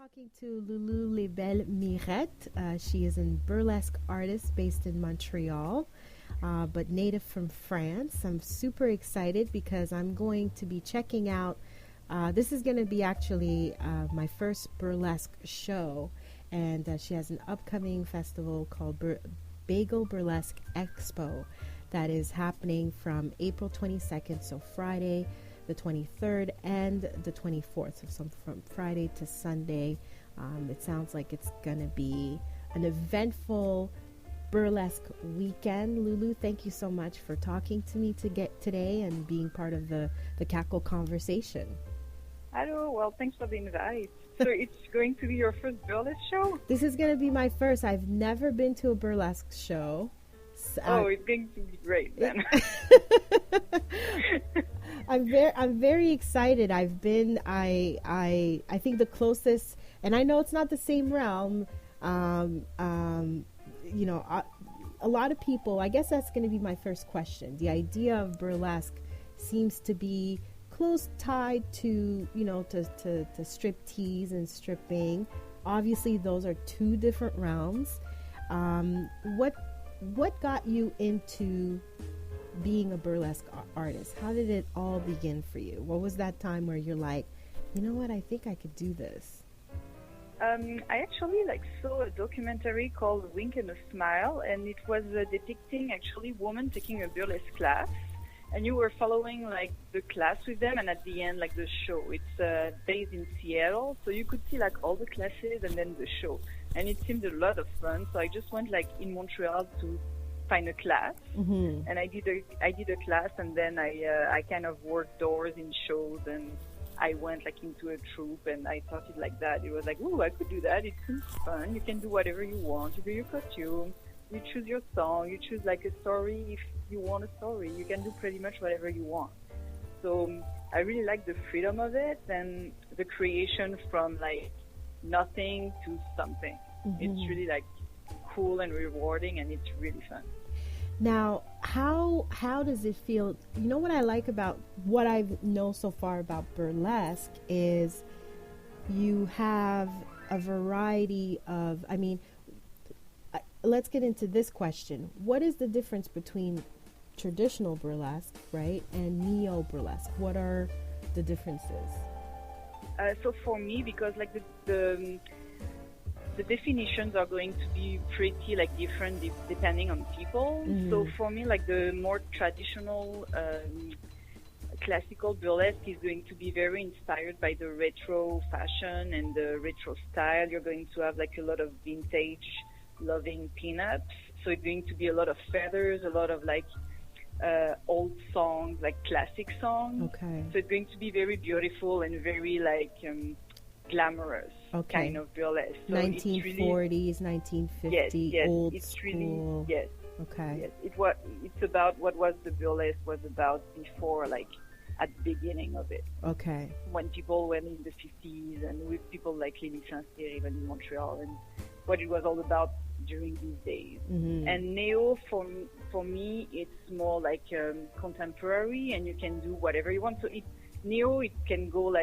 talking to Lulu Les Belles Mirettes. She is a burlesque artist based in Montreal, but native from France. I'm super excited because I'm going to be checking out, this is going to be actually my first burlesque show, and she has an upcoming festival called Bagel Burlesque Expo that is happening from April 22nd, so Friday the 23rd and the 24th, so from Friday to Sunday. It sounds like it's going to be an eventful burlesque weekend. Lulu, thank you so much for talking to me today and being part of the the-kakle conversation. Hello, well, thanks for the invite. So it's going to be your first burlesque show? This is going to be my first. I've never been to a burlesque show. So it's going to be great then. I'm very excited. I've been I think the closest, and I know it's not the same realm. You know, a lot of people. I guess that's going to be my first question. The idea of burlesque seems to be close tied to to strip tease and stripping. Obviously, those are two different realms. What got you into being a burlesque artist? How did it all begin for you? What was that time where you're like, you know what, I think I could do this? I actually saw a documentary called Wink and a Smile, and it was depicting actually women taking a burlesque class, and you were following the class with them, and at the end the show. It's based in Seattle, so you could see all the classes and then the show, and it seemed a lot of fun. So I just went in Montreal to find a class, and I did a class, and then I kind of worked doors in shows, and I went into a troupe, and I thought it like that. It was ooh, I could do that. It seems fun. You can do whatever you want. You do your costume, you choose your song, you choose a story. If you want a story, you can do pretty much whatever you want. So I really like the freedom of it and the creation from nothing to something. It's really cool and rewarding, and it's really fun. Now, how does it feel? You know what I like about what I know so far about burlesque is you have a variety of, let's get into this question. What is the difference between traditional burlesque, right, and neo-burlesque? What are the differences? So for me, because the definitions are going to be pretty different depending on people. So for me, the more traditional classical burlesque is going to be very inspired by the retro fashion and the retro style. You're going to have a lot of vintage loving pinups. So it's going to be a lot of feathers, a lot of old songs, classic songs. Okay. So it's going to be very beautiful and very glamorous kind of burlesque. So 1940s, 1950s, yes, old it's school. Really, yes. Okay. Yes, it's about what was the burlesque was about before, at the beginning of it. Okay. When people went in the 50s, and with people like Lily Saint-Cyr, even in Montreal, and what it was all about during these days. And neo, for me, it's more contemporary, and you can do whatever you want. So neo, it can go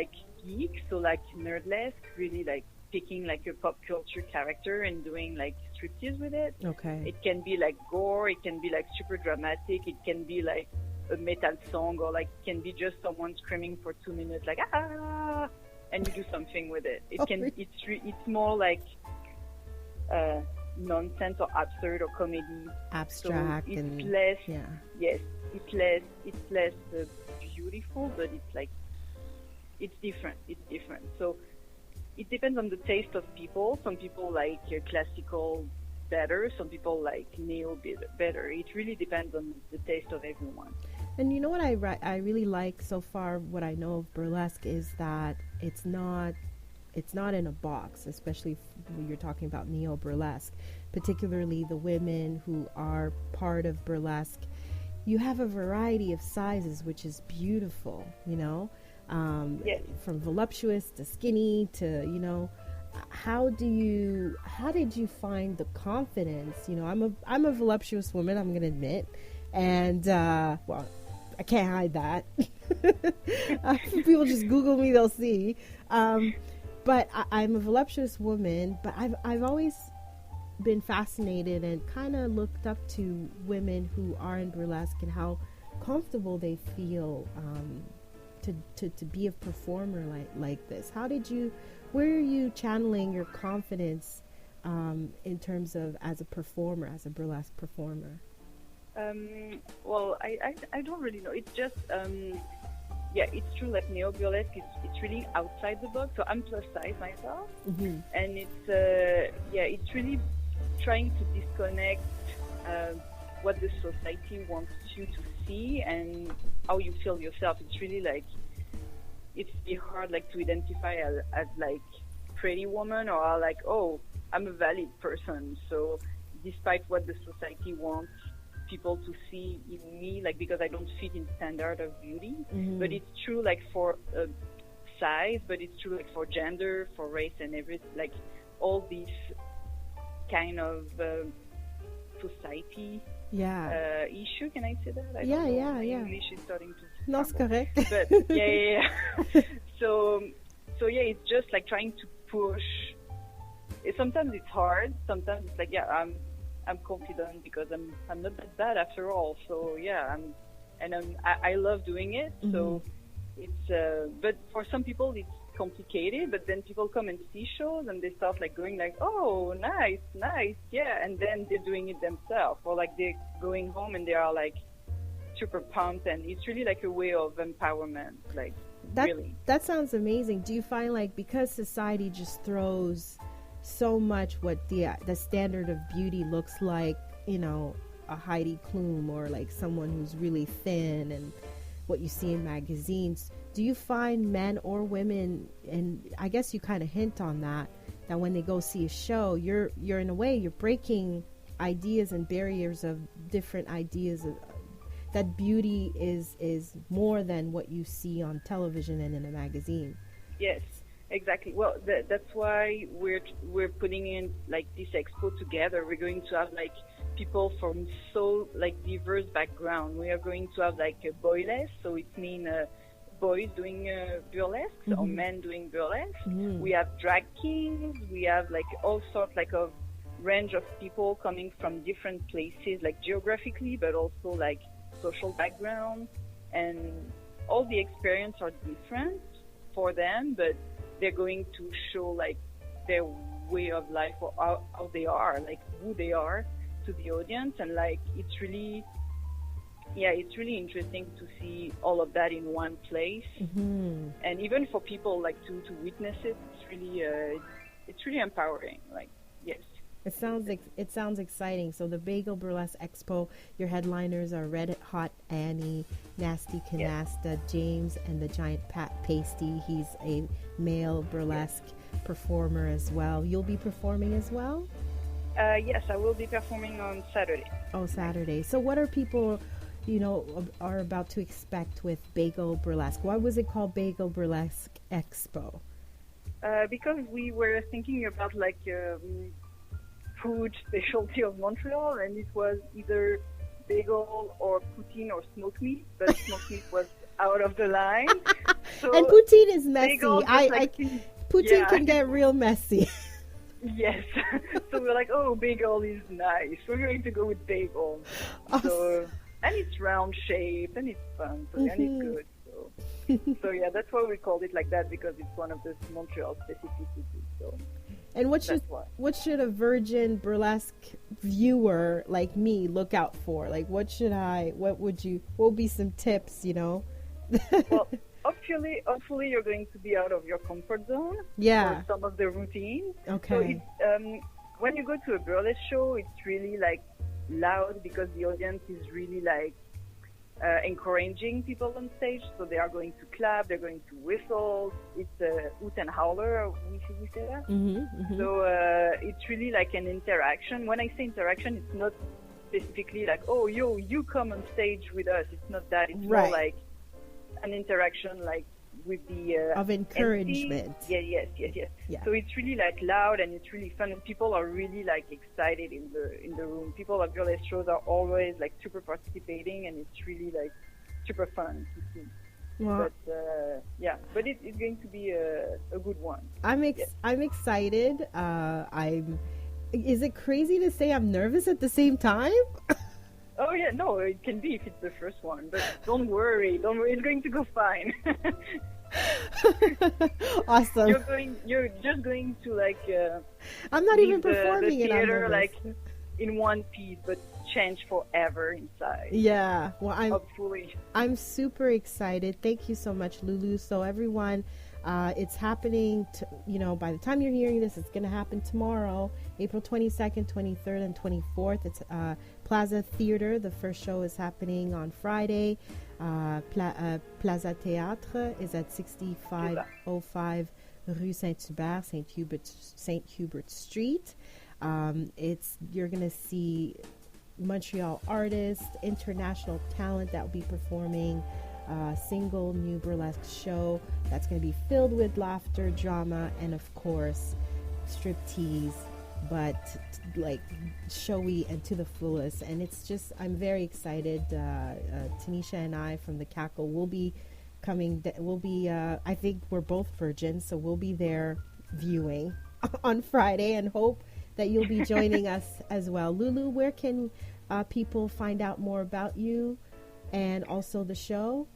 geek, so nerdlesque, really picking a pop culture character and doing striptease with it. Okay. It can be gore, it can be super dramatic, it can be a metal song, or it can be just someone screaming for 2 minutes ah, and you do something with it. It's more nonsense or absurd or comedy. Abstract, so it's and less. Yeah. Yes, it's less beautiful, but it's different. It's different. So it depends on the taste of people. Some people like classical better. Some people like neo better. It really depends on the taste of everyone. And you know what I really like so far, what I know of burlesque, is that it's not in a box, especially when you're talking about neo-burlesque, particularly the women who are part of burlesque. You have a variety of sizes, which is beautiful, yes. From voluptuous to skinny to, how did you find the confidence? I'm a voluptuous woman, I'm going to admit. And, I can't hide that. People just Google me, they'll see. But I'm a voluptuous woman, but I've always been fascinated and kind of looked up to women who are in burlesque and how comfortable they feel to be a performer like this. Where are you channeling your confidence in terms of as a performer, as a burlesque performer? Well, I don't really know. It's just, yeah, it's true, like Néo-Burlesque, it's really outside the box. So I'm plus size myself. And it's really trying to disconnect what the society wants you to see and how you feel yourself. It's really like, it's really hard like to identify as like pretty woman or like, oh, I'm a valid person. So despite what the society wants people to see in me, like because I don't fit in standard of beauty, but it's true like for size, but it's true like for gender, for race and everything, like all these kind of society issue. Can I say that? I don't know. My English is starting to No, it's correct. But So it's just like trying to push. Sometimes it's hard. Sometimes it's like, I'm confident because I'm not that bad after all. So I love doing it. So it's but for some people it's complicated. But then people come and see shows and they start like going like, oh, nice, and then they're doing it themselves, or like they're going home and they are like super pumped, and it's really like a way of empowerment. Like that sounds amazing. Do you find like because society just throws so much what the standard of beauty looks like, you know, a Heidi Klum or like someone who's really thin and what you see in magazines, do you find men or women, and I guess you kind of hint on that when they go see a show, you're in a way you're breaking ideas and barriers of different ideas of, that beauty is more than what you see on television and in a magazine? Yes. Exactly. Well, that's why we're putting in like this expo together. We're going to have like people from so like diverse background. We are going to have like a boylesque, so it means boys doing burlesque or men doing burlesque. We have drag kings. We have like all sorts like of range of people coming from different places, like geographically, but also like social background, and all the experience are different for them, but they're going to show like their way of life or how they are, like who they are to the audience. And like it's really interesting to see all of that in one place. And even for people like to witness it, it's really empowering. Like, yes. It sounds exciting. So the Bagel Burlesque Expo, your headliners are Red Hot Annie, Nasty Canasta, James, and the Giant Pat Pasty. He's a male burlesque performer as well. You'll be performing as well? Yes, I will be performing on Saturday. Oh, Saturday. So what are people, are about to expect with Bagel Burlesque? Why was it called Bagel Burlesque Expo? Because we were thinking about like food specialty of Montreal, and it was either bagel or poutine or smoked meat, but smoked meat was out of the line. So and poutine is messy. Poutine can get real messy. Yes. So we're like, oh, bagel is nice. We're going to go with bagel. So, and it's round shape and it's fun, and it's good. So yeah, that's why we called it like that, because it's one of the Montreal specificities. So. And what should a virgin burlesque viewer like me look out for? Like, what would be some tips, Well, hopefully you're going to be out of your comfort zone. Yeah. For some of the routines. Okay. So when you go to a burlesque show, it's really like loud because the audience is really like encouraging people on stage, so they are going to clap, they're going to whistle. It's a hoot and howler, we say that. So it's really like an interaction. When I say interaction, it's not specifically like, oh, you come on stage with us. It's not that. It's more like an interaction, like with the of encouragement. Yes. Yeah. So it's really like loud and it's really fun, and people are really like excited in the room. People at burlesque shows are always like super participating, and it's really like super fun to see. Well, But yeah, but it's going to be a good one. I'm Yes. I'm excited. Is it crazy to say I'm nervous at the same time? Oh yeah, no, it can be if it's the first one, but don't worry, it's going to go fine. Awesome. You're just going to like I'm not leave even performing the it. I'm theater nervous. like in one piece, but change forever inside. Yeah. Well, Hopefully. I'm super excited. Thank you so much, Lulu. So everyone, it's happening. By the time you're hearing this, it's going to happen tomorrow, April 22nd, 23rd, and 24th. It's Plaza Theater. The first show is happening on Friday. Plaza Théâtre is at 6505 Rue Saint-Hubert, St. Hubert Street. You're going to see Montreal artists, international talent that will be performing a single new burlesque show that's going to be filled with laughter, drama, and of course striptease, but like showy and to the fullest. And it's just, I'm very excited. Tanisha and I from the-kakle will be coming. I think we're both virgins, so we'll be there viewing on Friday, and hope that you'll be joining us as well. Lulu, where can people find out more about you and also the show?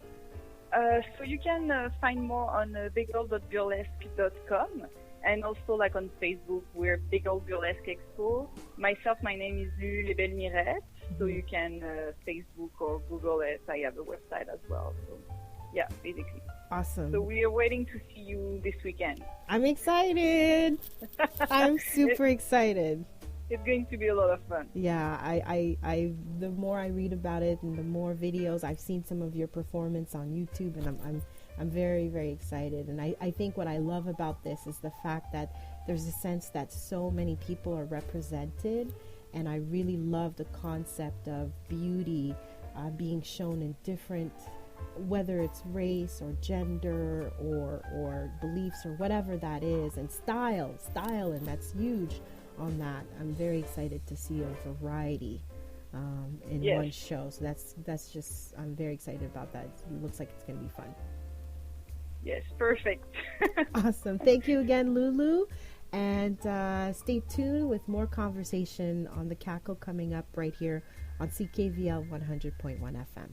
So you can find more on bagel.burlesque.com, and also like on Facebook, we're Bagel Burlesque Expo. Myself, my name is Lulu Les Belles Mirettes, so you can Facebook or Google it. I have a website as well. So yeah, basically. Awesome. So we are waiting to see you this weekend. I'm excited. I'm super excited. It's going to be a lot of fun. Yeah, the more I read about it and the more videos, I've seen some of your performance on YouTube, and I'm very, very excited. And I think what I love about this is the fact that there's a sense that so many people are represented, and I really love the concept of beauty being shown in different, whether it's race or gender or beliefs or whatever that is, and style, and that's huge on that. I'm very excited to see a variety in one show. So that's just, I'm very excited about that. It looks like it's going to be fun. Yes, perfect. Awesome. Thank you again, Lulu. And stay tuned with more conversation on the-kakle coming up right here on CKVL 100.1 FM.